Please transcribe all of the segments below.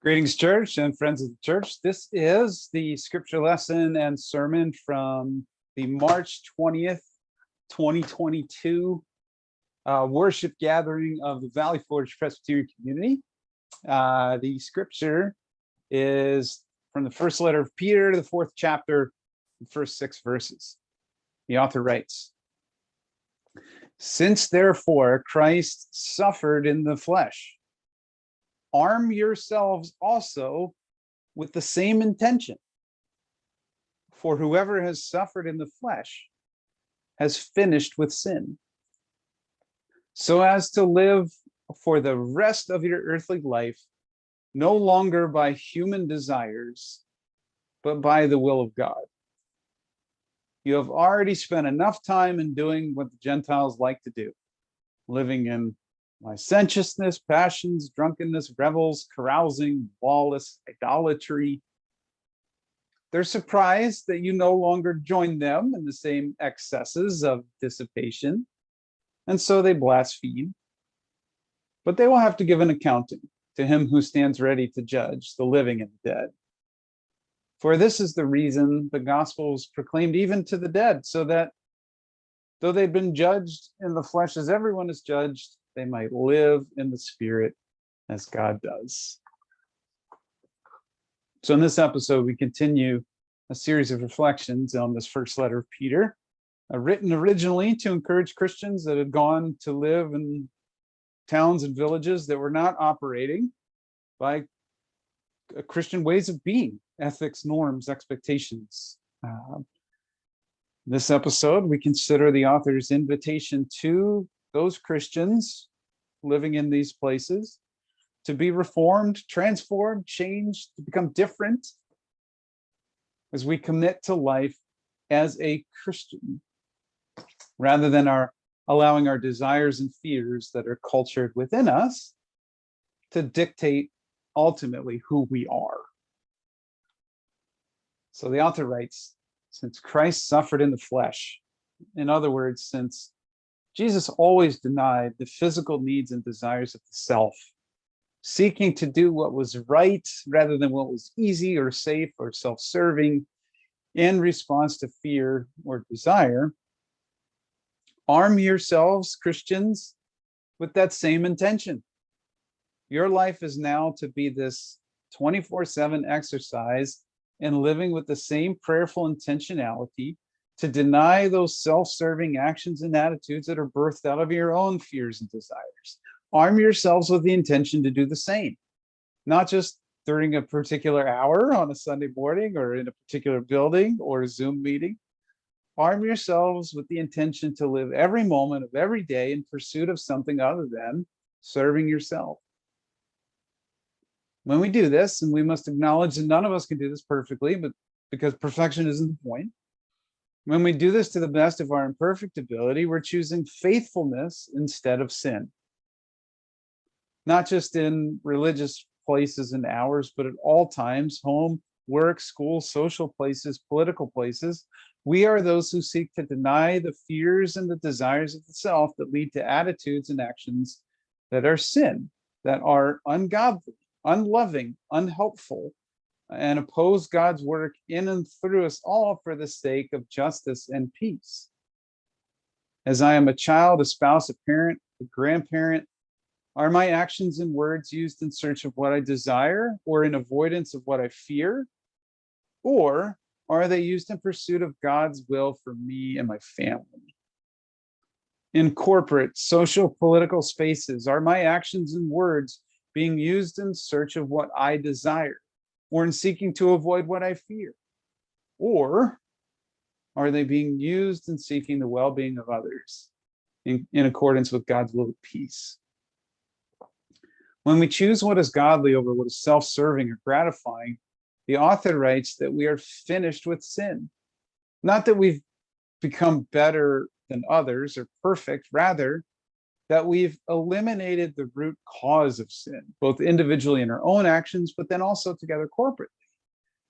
Greetings, church and friends of the church. This is the scripture lesson and sermon from the March 20th, 2022 worship gathering of the Valley Forge Presbyterian Community. The scripture is from the first letter of Peter to the fourth chapter, the first 6 verses. The author writes, "Since therefore Christ suffered in the flesh, arm yourselves also with the same intention. For whoever has suffered in the flesh has finished with sin, so as to live for the rest of your earthly life, no longer by human desires, but by the will of God. You have already spent enough time in doing what the Gentiles like to do, living in licentiousness, passions, drunkenness, revels, carousing, lawless, idolatry. They're surprised that you no longer join them in the same excesses of dissipation, and so they blaspheme. But they will have to give an accounting to him who stands ready to judge the living and the dead. For this is the reason the gospel was proclaimed even to the dead, so that though they've been judged in the flesh as everyone is judged, they might live in the spirit as God does." So in this episode, we continue a series of reflections on this first letter of Peter, written originally to encourage Christians that had gone to live in towns and villages that were not operating by Christian ways of being, ethics, norms, expectations. This episode, we consider the author's invitation to those Christians living in these places to be reformed, transformed, changed, to become different as we commit to life as a Christian, rather than allowing our desires and fears that are cultured within us to dictate ultimately who we are. So the author writes, since Christ suffered in the flesh, in other words, since Jesus always denied the physical needs and desires of the self, seeking to do what was right rather than what was easy or safe or self-serving in response to fear or desire. Arm yourselves, Christians, with that same intention. Your life is now to be this 24/7 exercise in living with the same prayerful intentionality to deny those self-serving actions and attitudes that are birthed out of your own fears and desires. Arm yourselves with the intention to do the same, not just during a particular hour on a Sunday morning or in a particular building or a Zoom meeting. Arm yourselves with the intention to live every moment of every day in pursuit of something other than serving yourself. When we do this, and we must acknowledge that none of us can do this perfectly, but because perfection isn't the point, when we do this to the best of our imperfect ability, we're choosing faithfulness instead of sin. Not just in religious places and hours, but at all times, home, work, school, social places, political places. We are those who seek to deny the fears and the desires of the self that lead to attitudes and actions that are sin, that are ungodly, unloving, unhelpful, and oppose God's work in and through us all for the sake of justice and peace. As I am a child, a spouse, a parent, a grandparent, are my actions and words used in search of what I desire or in avoidance of what I fear? Or are they used in pursuit of God's will for me and my family? In corporate, social, political spaces, are my actions and words being used in search of what I desire, or in seeking to avoid what I fear? Or are they being used in seeking the well-being of others in accordance with God's will of peace? When we choose what is godly over what is self-serving or gratifying, the author writes that we are finished with sin. Not that we've become better than others or perfect, rather that we've eliminated the root cause of sin, both individually in our own actions, but then also together corporately,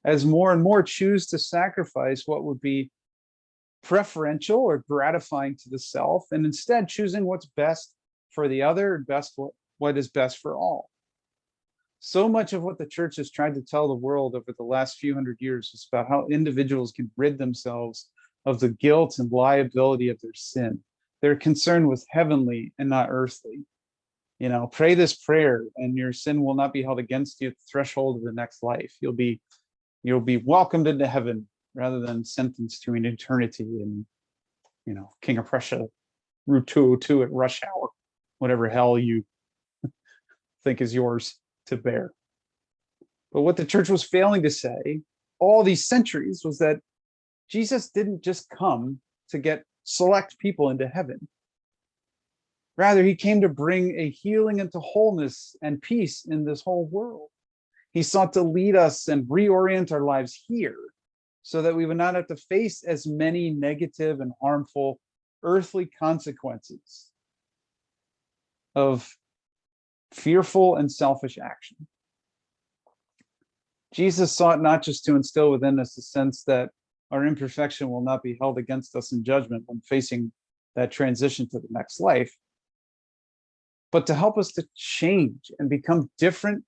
as more and more choose to sacrifice what would be preferential or gratifying to the self, and instead choosing what's best for the other and what is best for all. So much of what the church has tried to tell the world over the last few hundred years is about how individuals can rid themselves of the guilt and liability of their sin. They're concerned with heavenly and not earthly. Pray this prayer and your sin will not be held against you at the threshold of the next life. You'll be welcomed into heaven rather than sentenced to an eternity in, King of Prussia, Route 202 at rush hour, whatever hell you think is yours to bear. But what the church was failing to say all these centuries was that Jesus didn't just come to get select people into heaven. Rather, he came to bring a healing into wholeness and peace in this whole world. He sought to lead us and reorient our lives here so that we would not have to face as many negative and harmful earthly consequences of fearful and selfish action. Jesus sought not just to instill within us a sense that our imperfection will not be held against us in judgment when facing that transition to the next life, but to help us to change and become different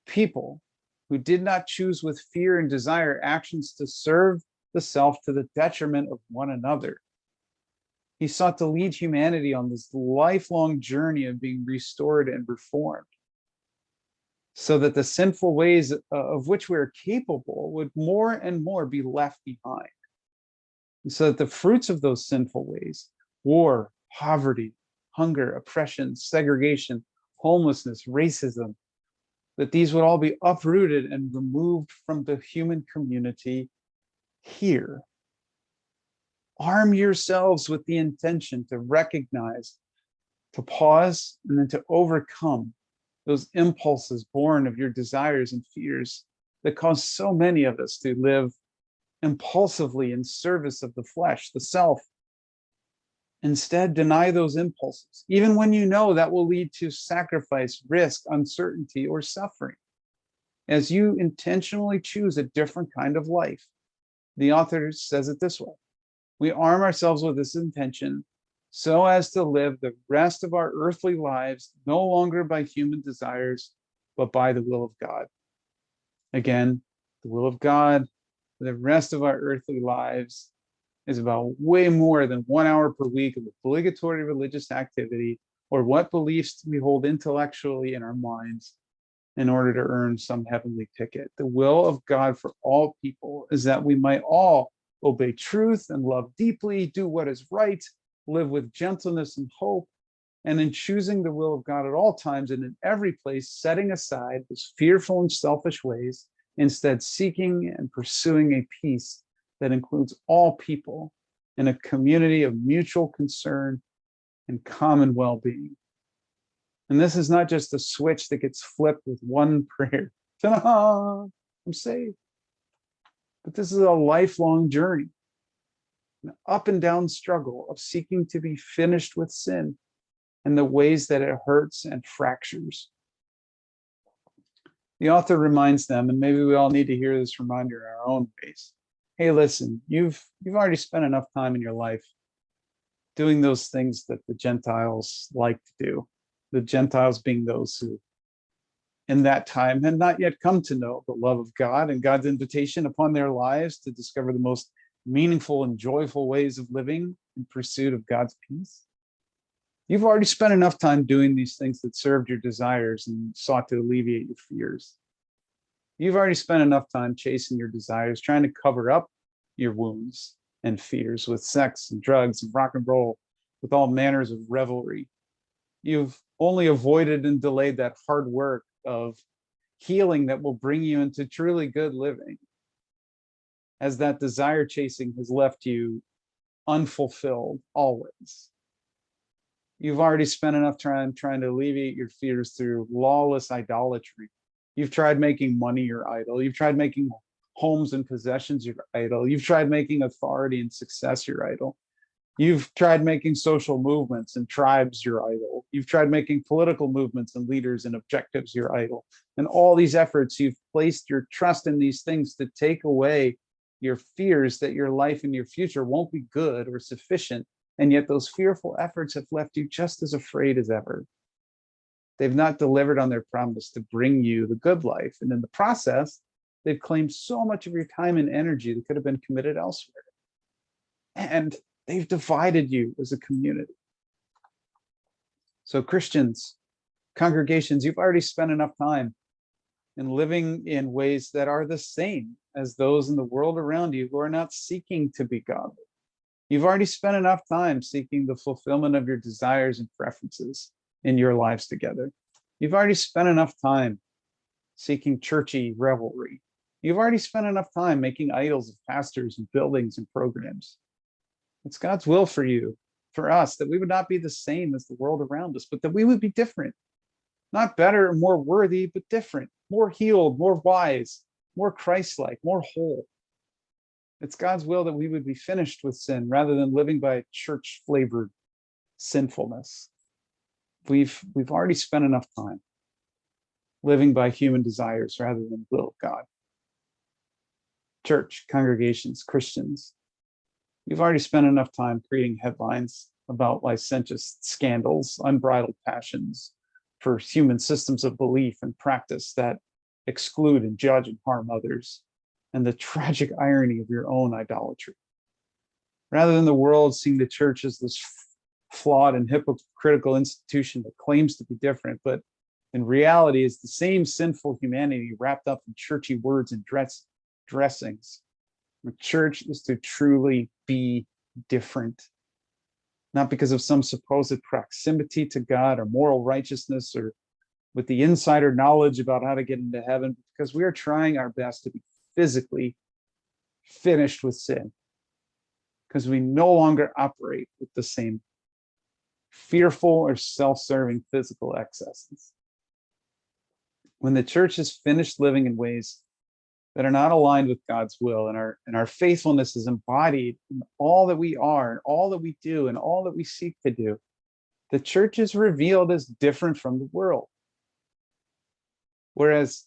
people who did not choose with fear and desire actions to serve the self to the detriment of one another. He sought to lead humanity on this lifelong journey of being restored and reformed, so that the sinful ways of which we are capable would more and more be left behind. And so that the fruits of those sinful ways, war, poverty, hunger, oppression, segregation, homelessness, racism, that these would all be uprooted and removed from the human community here. Arm yourselves with the intention to recognize, to pause, and then to overcome those impulses born of your desires and fears that cause so many of us to live impulsively in service of the flesh, the self. Instead, deny those impulses, even when you know that will lead to sacrifice, risk, uncertainty, or suffering, as you intentionally choose a different kind of life. The author says it this way: we arm ourselves with this intention so as to live the rest of our earthly lives no longer by human desires, but by the will of God. Again, the will of God, the rest of our earthly lives is about way more than 1 hour per week of obligatory religious activity or what beliefs we hold intellectually in our minds in order to earn some heavenly ticket. The will of God for all people is that we might all obey truth and love deeply, do what is right, live with gentleness and hope, and in choosing the will of God at all times and in every place, setting aside those fearful and selfish ways, instead seeking and pursuing a peace that includes all people in a community of mutual concern and common well-being. And this is not just a switch that gets flipped with one prayer. Ta-da! I'm saved. But this is a lifelong journey, an up and down struggle of seeking to be finished with sin and the ways that it hurts and fractures. The author reminds them, and maybe we all need to hear this reminder in our own ways. Hey, listen, you've already spent enough time in your life doing those things that the Gentiles like to do. The Gentiles being those who in that time had not yet come to know the love of God and God's invitation upon their lives to discover the most meaningful and joyful ways of living in pursuit of God's peace. You've already spent enough time doing these things that served your desires and sought to alleviate your fears. You've already spent enough time chasing your desires, trying to cover up your wounds and fears with sex and drugs and rock and roll, with all manners of revelry. You've only avoided and delayed that hard work of healing that will bring you into truly good living, as that desire chasing has left you unfulfilled always. You've already spent enough time trying to alleviate your fears through lawless idolatry. You've tried making money your idol. You've tried making homes and possessions your idol. You've tried making authority and success your idol. You've tried making social movements and tribes your idol. You've tried making political movements and leaders and objectives your idol. And all these efforts, you've placed your trust in these things to take away your fears that your life and your future won't be good or sufficient. And yet those fearful efforts have left you just as afraid as ever. They've not delivered on their promise to bring you the good life. And in the process, they've claimed so much of your time and energy that could have been committed elsewhere. And they've divided you as a community. So Christians, congregations, you've already spent enough time in living in ways that are the same as those in the world around you who are not seeking to be godly. You've already spent enough time seeking the fulfillment of your desires and preferences in your lives together. You've already spent enough time seeking churchy revelry. You've already spent enough time making idols of pastors and buildings and programs. It's God's will for you, for us, that we would not be the same as the world around us, but that we would be different. Not better or more worthy, but different, more healed, more wise, more Christ-like, more whole. It's God's will that we would be finished with sin rather than living by church-flavored sinfulness. We've already spent enough time living by human desires rather than the will of God. Church, congregations, Christians, we've already spent enough time creating headlines about licentious scandals, unbridled passions for human systems of belief and practice that exclude and judge and harm others, and the tragic irony of your own idolatry. Rather than the world seeing the church as this flawed and hypocritical institution that claims to be different, but in reality is the same sinful humanity wrapped up in churchy words and dressings. The church is to truly be different, not because of some supposed proximity to God or moral righteousness or with the insider knowledge about how to get into heaven, because we are trying our best to be physically finished with sin, because we no longer operate with the same fearful or self-serving physical excesses. When the church is finished living in ways that are not aligned with God's will, and our faithfulness is embodied in all that we are, and all that we do, and all that we seek to do, the church is revealed as different from the world. Whereas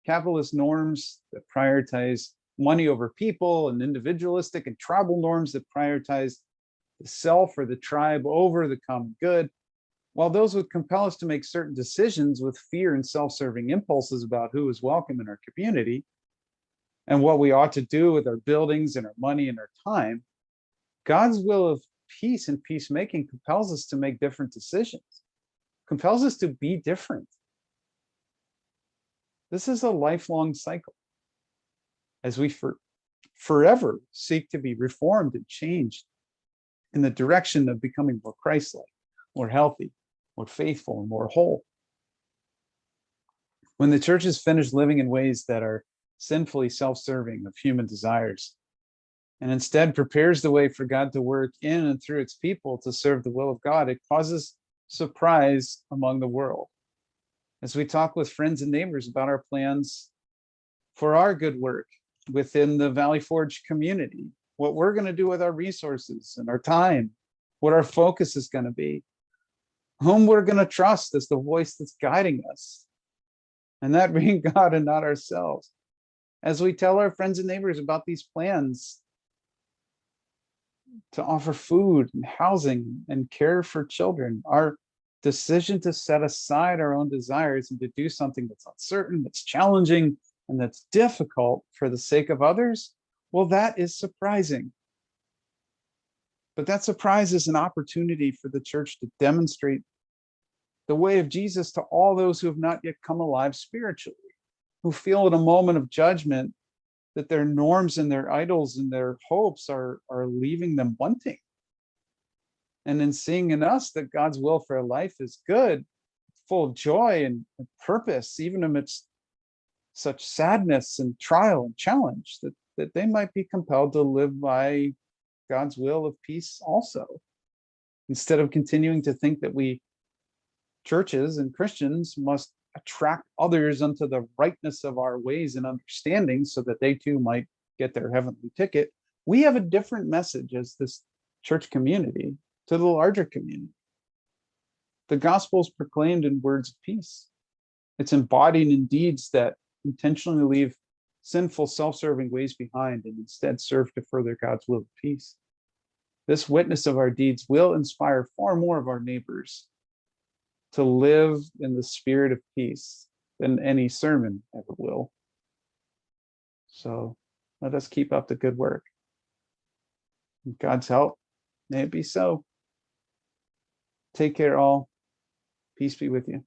capitalist norms that prioritize money over people, and individualistic and tribal norms that prioritize the self or the tribe over the common good, while those would compel us to make certain decisions with fear and self-serving impulses about who is welcome in our community and what we ought to do with our buildings and our money and our time, God's will of peace and peacemaking compels us to make different decisions, compels us to be different. This is a lifelong cycle as we forever seek to be reformed and changed in the direction of becoming more Christ-like, more healthy, more faithful, and more whole. When the church is finished living in ways that are sinfully self-serving of human desires, and instead prepares the way for God to work in and through its people to serve the will of God, it causes surprise among the world. As we talk with friends and neighbors about our plans for our good work within the Valley Forge community, what we're going to do with our resources and our time, what our focus is going to be, whom we're going to trust as the voice that's guiding us, and that being God and not ourselves. As we tell our friends and neighbors about these plans to offer food and housing and care for children, our decision to set aside our own desires and to do something that's uncertain, that's challenging, and that's difficult for the sake of others, well, that is surprising. But that surprise is an opportunity for the church to demonstrate the way of Jesus to all those who have not yet come alive spiritually, who feel in a moment of judgment that their norms and their idols and their hopes are leaving them wanting. And in seeing in us that God's will for life is good, full of joy and purpose, even amidst such sadness and trial and challenge, that they might be compelled to live by God's will of peace also, instead of continuing to think that we churches and Christians must attract others unto the rightness of our ways and understanding so that they too might get their heavenly ticket. We have a different message as this church community to the larger community. The gospel is proclaimed in words of peace. It's embodied in deeds that intentionally leave sinful, self-serving ways behind and instead serve to further God's will of peace. This witness of our deeds will inspire far more of our neighbors to live in the spirit of peace than any sermon ever will. So let us keep up the good work. With God's help, may it be so. Take care, all. Peace be with you.